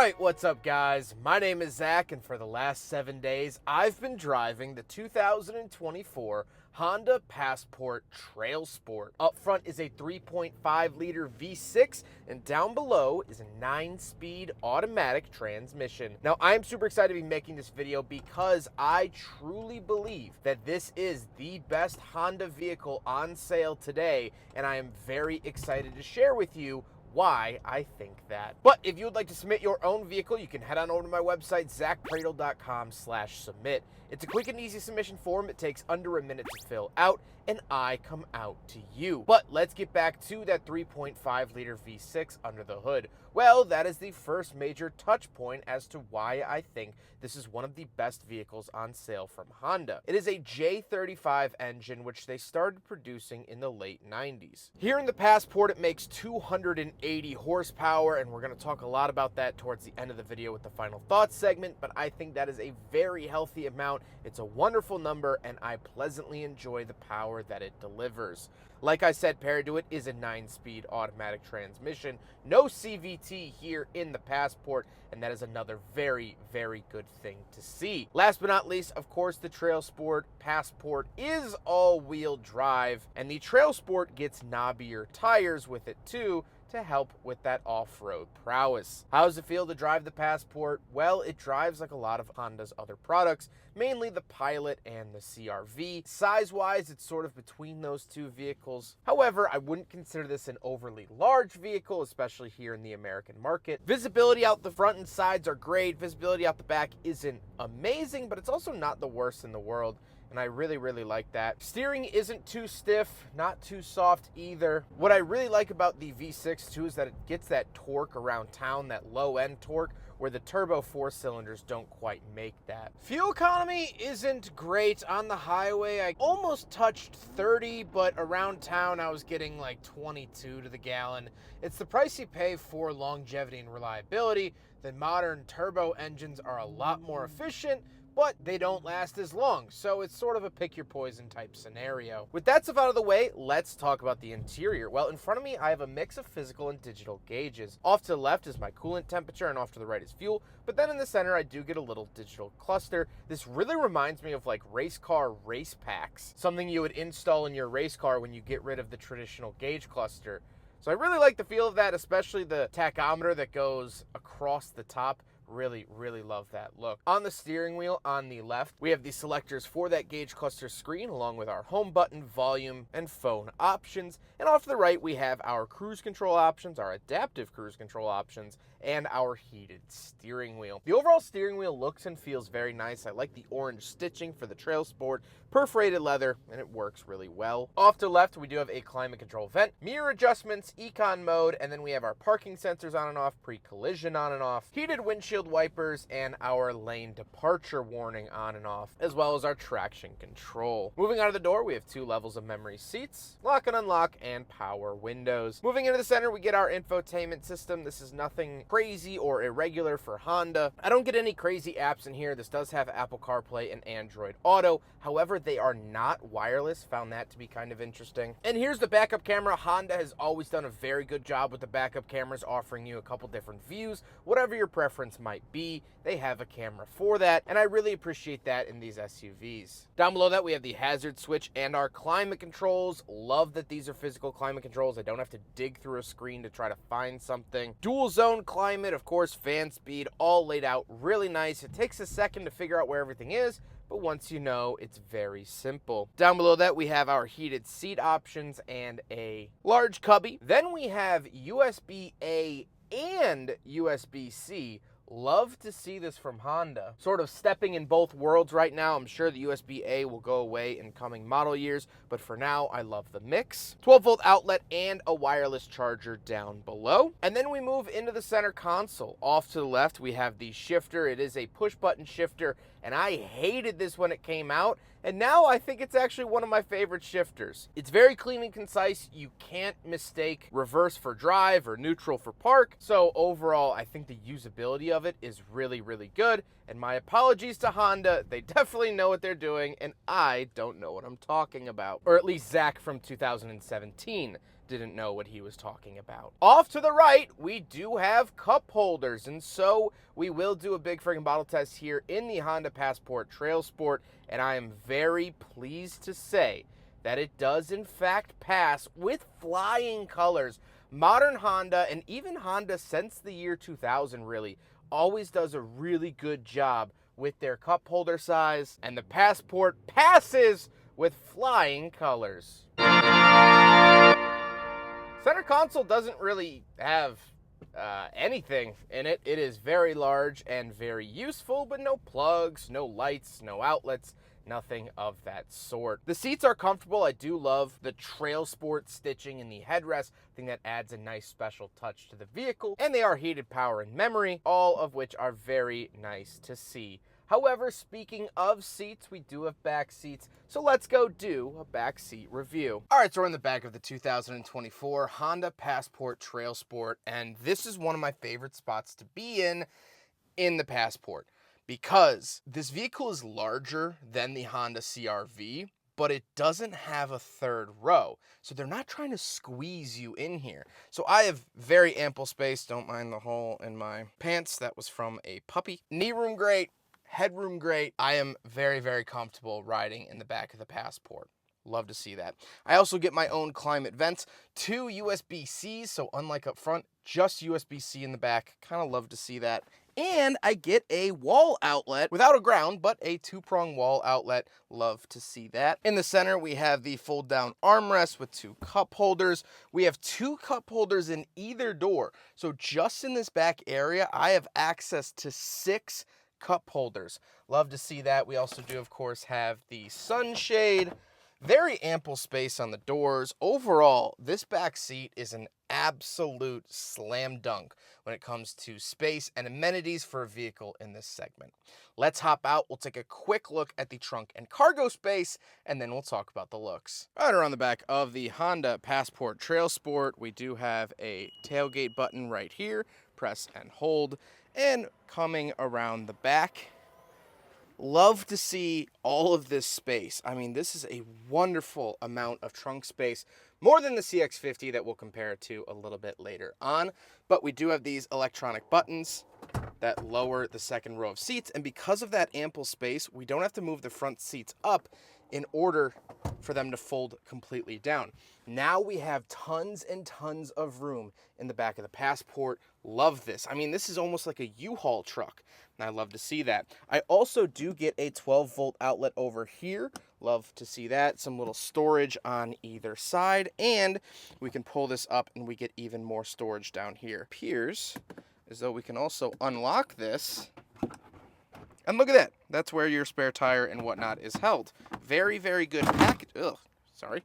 Alright, what's up guys? My name is Zach, and for the last 7 days, I've been driving the 2024 Honda Passport Trailsport. Up front is a 3.5 liter V6, and down below is a 9-speed automatic transmission. Now, I'm super excited to be making this video because I truly believe that this is the best Honda vehicle on sale today, and I am very excited to share with you why I think that. But if you would like to submit your own vehicle, you can head on over to my website, zackpradel.com/submit. It's a quick and easy submission form. It takes under a minute to fill out, and I come out to you. But let's get back to that 3.5 liter V6 under the hood. Well, that is the first major touch point as to why I think this is one of the best vehicles on sale from Honda. It is a J35 engine, which they started producing in the late 90s. Here in the Passport, it makes 280 horsepower, and we're going to talk a lot about that towards the end of the video with the final thoughts segment, but I think that is a very healthy amount. It's a wonderful number, and I pleasantly enjoy the power that it delivers. Like I said, paired to it is a 9-speed automatic transmission. No CVT here in the Passport, and that is another very, very good thing to see. Last but not least, of course, the Trailsport Passport is all-wheel drive, and the Trailsport gets knobbier tires with it too, to help with that off-road prowess. How does it feel to drive the Passport? Well, it drives like a lot of Honda's other products, mainly the Pilot and the CR-V. Size-wise, it's sort of between those two vehicles. However, I wouldn't consider this an overly large vehicle, especially here in the American market. Visibility out the front and sides are great. Visibility out the back isn't amazing, but it's also not the worst in the world, and I really, really like that. Steering isn't too stiff, not too soft either. What I really like about the V6 too is that it gets that torque around town, that low-end torque, where the turbo 4 cylinders don't quite make that. Fuel economy isn't great. On the highway, I almost touched 30, but around town I was getting like 22 to the gallon. It's the price you pay for longevity and reliability. The modern turbo engines are a lot more efficient, but they don't last as long, so it's sort of a pick your poison type scenario. With that stuff out of the way, let's talk about the interior. Well, in front of me, I have a mix of physical and digital gauges. Off to the left is my coolant temperature, and off to the right is fuel, but then in the center, I do get a little digital cluster. This really reminds me of like race car race packs, something you would install in your race car when you get rid of the traditional gauge cluster. So I really like the feel of that, especially the tachometer that goes across the top. Really, really love that look. On the steering wheel on the left, we have the selectors for that gauge cluster screen, along with our home button, volume, and phone options. And off to the right, we have our cruise control options, our adaptive cruise control options, and our heated steering wheel. The overall steering wheel looks and feels very nice. I like the orange stitching for the Trailsport, perforated leather, and it works really well. Off to the left, we do have a climate control vent, mirror adjustments, econ mode, and then we have our parking sensors on and off, pre-collision on and off, heated windshield wipers, and our lane departure warning on and off, as well as our traction control. Moving out of the door, we have 2 levels of memory seats, lock and unlock, and power windows. Moving into the center, we get our infotainment system. This is nothing crazy or irregular for Honda. I don't get any crazy apps in here. This does have Apple CarPlay and Android Auto. However, they are not wireless. Found that to be kind of interesting. And here's the backup camera. Honda has always done a very good job with the backup cameras, offering you a couple different views. Whatever your preference might be, they have a camera for that, and I really appreciate that in these SUVs. Down below that, we have the hazard switch and our climate controls. Love that these are physical climate controls. I don't have to dig through a screen to try to find something. Dual zone climate, of course, fan speed, all laid out really nice. It takes a second to figure out where everything is, but once you know, it's very simple. Down below that, we have our heated seat options and a large cubby. Then we have USB-A and USB-C. Love to see this from Honda. Sort of stepping in both worlds right now. I'm sure the USB-A will go away in coming model years, but for now, I love the mix. 12-volt outlet and a wireless charger down below. And then we move into the center console. Off to the left, we have the shifter. It is a push-button shifter, and I hated this when it came out, and now I think it's actually one of my favorite shifters. It's very clean and concise. You can't mistake reverse for drive or neutral for park. So overall, I think the usability of it is really, really good. And my apologies to Honda. They definitely know what they're doing, and I don't know what I'm talking about. Or at least Zack from 2017 didn't know what he was talking about. Off to the right, we do have cup holders, and so we will do a big friggin' bottle test here in the Honda Passport Trailsport, and I am very pleased to say that it does in fact pass with flying colors. Modern Honda, and even Honda since the year 2000 really, always does a really good job with their cup holder size, and the Passport passes with flying colors. Center console doesn't really have anything in it. It is very large and very useful, but no plugs, no lights, no outlets, nothing of that sort. The seats are comfortable. I do love the Trailsport stitching in the headrest. I think that adds a nice special touch to the vehicle. And they are heated power and memory, all of which are very nice to see. However, speaking of seats, we do have back seats, so let's go do a back seat review. All right, so we're in the back of the 2024 Honda Passport Trailsport, and this is one of my favorite spots to be in the Passport, because this vehicle is larger than the Honda CR-V, but it doesn't have a third row. So they're not trying to squeeze you in here. So I have very ample space. Don't mind the hole in my pants. That was from a puppy. Knee room great. Headroom great. I am very, very comfortable riding in the back of the Passport. Love to see that. I also get my own climate vents, 2 USB-Cs, so unlike up front, just USB-C in the back. Kind of love to see that. And I get a wall outlet without a ground, but a 2-prong wall outlet. Love to see that. In the center, we have the fold-down armrest with 2 cup holders. We have 2 cup holders in either door. So just in this back area, I have access to 6 cup holders. Love to see that. We also do, of course, have the sunshade. Very ample space on the doors. Overall, this back seat is an absolute slam dunk when it comes to space and amenities for a vehicle in this segment. Let's hop out. We'll take a quick look at the trunk and cargo space, and then we'll talk about the looks. Right around the back of the Honda Passport Trailsport, we do have a tailgate button right here. Press and hold. And coming around the back, love to see all of this space. I mean, this is a wonderful amount of trunk space, more than the CX-50 that we'll compare it to a little bit later on. But we do have these electronic buttons that lower the second row of seats, and because of that ample space, we don't have to move the front seats up in order for them to fold completely down. Now we have tons and tons of room in the back of the Passport. Love this. I mean, this is almost like a U-Haul truck, and I love to see that. I also do get a 12-volt outlet over here. Love to see that. Some little storage on either side, and we can pull this up and we get even more storage down here. Appears as though we can also unlock this. And look at that. That's where your spare tire and whatnot is held. Very, very good package. Ugh, sorry,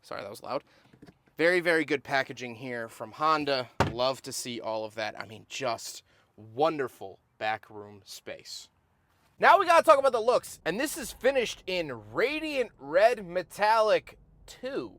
that was loud. Very, very good packaging here from Honda. Love to see all of that. I mean, just wonderful backroom space. Now we gotta talk about the looks, and this is finished in Radiant Red Metallic 2.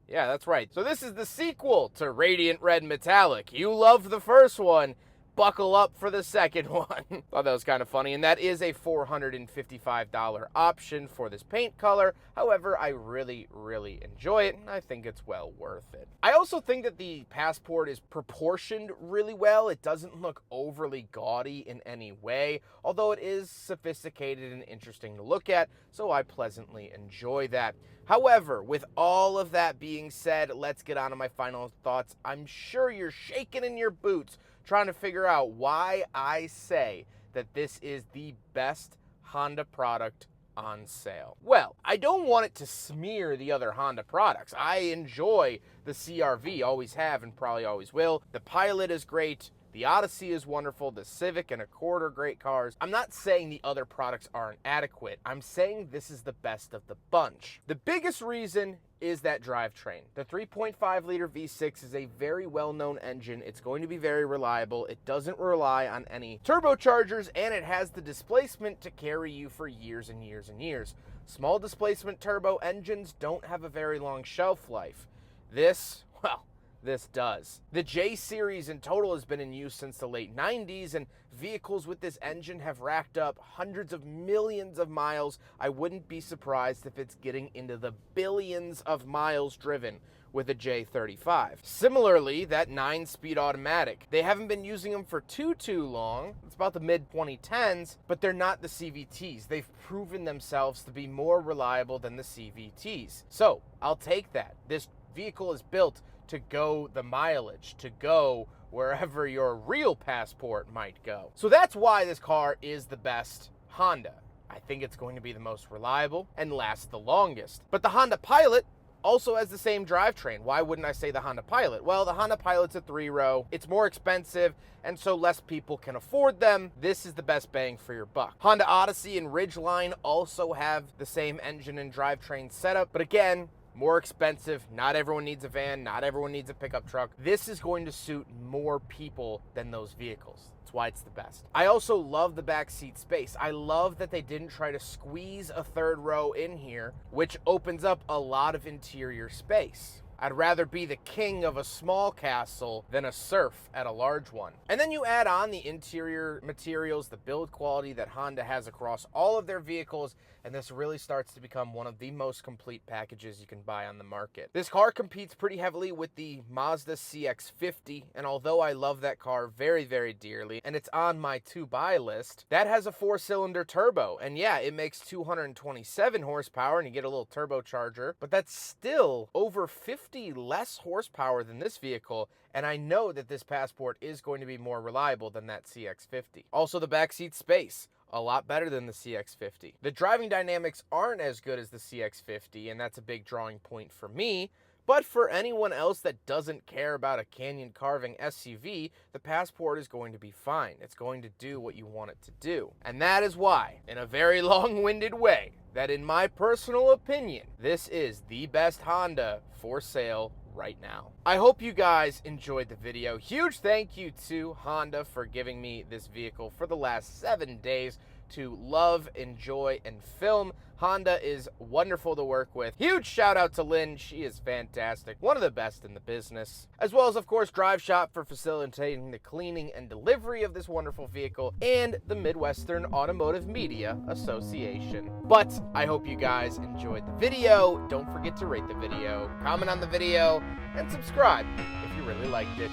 Yeah, that's right. So this is the sequel to Radiant Red Metallic. You loved the first one. Buckle up for the second one. Thought that was kind of funny, and that is a $455 option for this paint color. However, I really, really enjoy it, and I think it's well worth it. I also think that the Passport is proportioned really well. It doesn't look overly gaudy in any way, although it is sophisticated and interesting to look at, so I pleasantly enjoy that. However, with all of that being said, let's get on to my final thoughts. I'm sure you're shaking in your boots trying to figure out why I say that this is the best Honda product on sale. Well, I don't want it to smear the other Honda products. I enjoy the CR-V, always have and probably always will. The Pilot is great. The Odyssey is wonderful. The Civic and Accord are great cars. I'm not saying the other products aren't adequate. I'm saying this is the best of the bunch. The biggest reason is that drivetrain. The 3.5-liter V6 is a very well-known engine. It's going to be very reliable. It doesn't rely on any turbochargers, and it has the displacement to carry you for years and years and years. Small displacement turbo engines don't have a very long shelf life. This, well, this does. The J series in total has been in use since the late 90s, and vehicles with this engine have racked up hundreds of millions of miles. I wouldn't be surprised if it's getting into the billions of miles driven with a J35. Similarly, that 9-speed automatic. They haven't been using them for too long. It's about the mid-2010s, but they're not the CVTs. They've proven themselves to be more reliable than the CVTs. So, I'll take that. This vehicle is built to go the mileage, to go wherever your real passport might go. So that's why this car is the best Honda. I think it's going to be the most reliable and last the longest. But the Honda Pilot also has the same drivetrain. Why wouldn't I say the Honda Pilot? Well, the Honda Pilot's a 3-row. It's more expensive, and so less people can afford them. This is the best bang for your buck. Honda Odyssey and Ridgeline also have the same engine and drivetrain setup, but again, more expensive. Not everyone needs a van. Not everyone needs a pickup truck. This is going to suit more people than those vehicles. That's why it's the best. I also love the back seat space. I love that they didn't try to squeeze a 3rd row in here, which opens up a lot of interior space. I'd rather be the king of a small castle than a serf at a large one. And then you add on the interior materials, the build quality that Honda has across all of their vehicles, and this really starts to become one of the most complete packages you can buy on the market. This car competes pretty heavily with the Mazda CX-50, and although I love that car very, very dearly, and it's on my to-buy list, that has a 4-cylinder turbo, and yeah, it makes 227 horsepower, and you get a little turbocharger, but that's still over 50 less horsepower than this vehicle, and I know that this Passport is going to be more reliable than that CX-50. Also, the backseat space. A lot better than the CX-50. The driving dynamics aren't as good as the CX-50, and that's a big drawing point for me, but for anyone else that doesn't care about a canyon carving SUV, the Passport is going to be fine. It's going to do what you want it to do. And that is why, in a very long-winded way, that in my personal opinion, this is the best Honda for sale right now. I hope you guys enjoyed the video. Huge thank you to Honda for giving me this vehicle for the last 7 days to love, enjoy, and film. Honda is wonderful to work with. Huge shout out to Lynn. She is fantastic. One of the best in the business. As well as, of course, Drive Shop for facilitating the cleaning and delivery of this wonderful vehicle, and the Midwestern Automotive Media Association. But I hope you guys enjoyed the video. Don't forget to rate the video, comment on the video, and subscribe if you really liked it.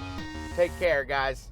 Take care, guys.